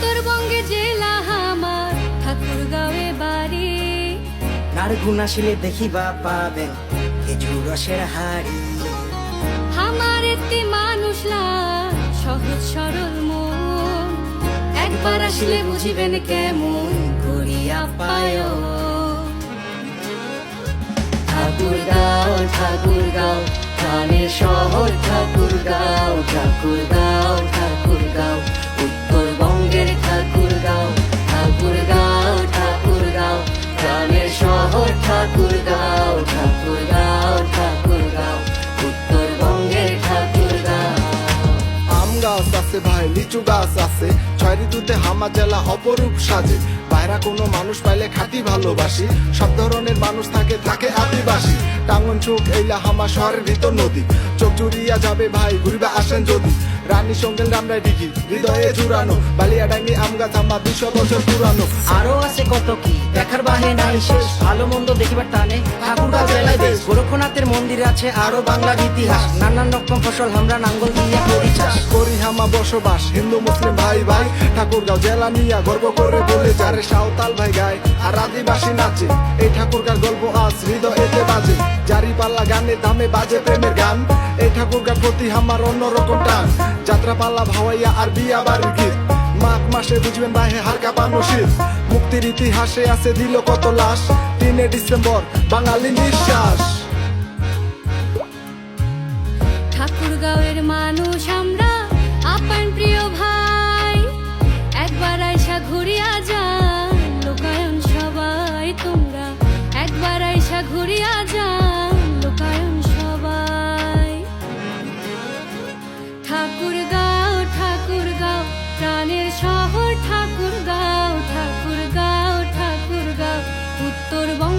উত্তরবঙ্গে জেলা আমার ঠাকুরগাঁওয়ে বাড়ি। নারগুন আসিলে দেখিবা পাবেন খেজুর রসের হাড়ি। আমার একটি মানুষ লাগ সহজ সরল মন, একবার আসলে বুঝিবেন কেমন করিয়া পায়। ঠাকুরগাঁও ঠাকুরগাঁও প্রাণের শহর ঠাকুরগাঁও, ঠাকুরগাঁও ঠাকুরগাঁও উত্তরবঙ্গের ঠাকুরগাঁও। ঠাকুরগাঁও ঠাকুরগাঁও প্রাণের শহর ঠাকুরগাঁও, ঠাকুরগাঁও ঠাকুরগাঁও উত্তরবঙ্গের ঠাকুরগাঁও। আম গাছ আছে ভাই, লিচু গাছ আছে, ছয় ঋতুতে হামা জেলা অপরূপ সাজে। বাইরা কোনো মানুষ পাইলে খাঁটি ভালোবাসি, সব ধরনের মানুষ থাকে থাকে আদিবাসী। টাঙ্গন চোখ এইলা হামা শহরের ভিতর নদী, চোখ জুড়িয়া যাবে ভাই ঘুরবে আসেন যদি। রানী সঙ্গেল রামরাই ডিঘি হৃদয়ে জুড়ানো, বালিয়াডাঙ্গি আম গাছ আমার 200 বছর পুরানো। আরো আছে কত কি দেখার বাহে নাই শেষ, ভালো মন্দ দেখিবার টানে ঠাকুরগাঁও জেলায় দেশ। গোরক্ষনাথের মন্দির আছে আরো বাংলার ইতিহাস, নানান রকম ফসল আমরা নাঙ্গল দিয়ে করি চাষ। করি হামা বসবাস হিন্দু মুসলিম ভাই ভাই, ঠাকুরগাঁও জেলা নিয়া গর্ব করে বলে যারে সাঁওতাল ভাই গায় আর আদিবাসী নাচে। এই ঠাকুরগাঁর গল্প আজ হৃদয়েতে বাজে, জারি পাল্লা গানে দামে বাজে প্রেমের গান। এই ঠাকুরগাঁর প্রতি আমার অন্যরকম টান, যাত্রা পাল্লা ভাওয়াইয়া আর বিয়া বাড়ির গীত। মাঘ মাসে বুঝবেন ভাই হালকা পানো শীত, মুক্তির ইতিহাসে আছে দিল কত লাশ। 3 ডিসেম্বর বাঙালি নিঃশ্বাস। ঠাকুরগাঁওয়ের মানুষ আমরা আপন প্রিয় ভাই, একবার আইসা ঘুরিয়া যান লোকায়ন সবাই। তোমরা একবার আইসা ঘুরিয়া যান লোকায়ন সবাই। ঠাকুরগাঁও ঠাকুরগাঁও প্রাণের শহর ঠাকুরগাঁও, ঠাকুরগাঁও ঠাকুরগাঁও উত্তরবঙ্গ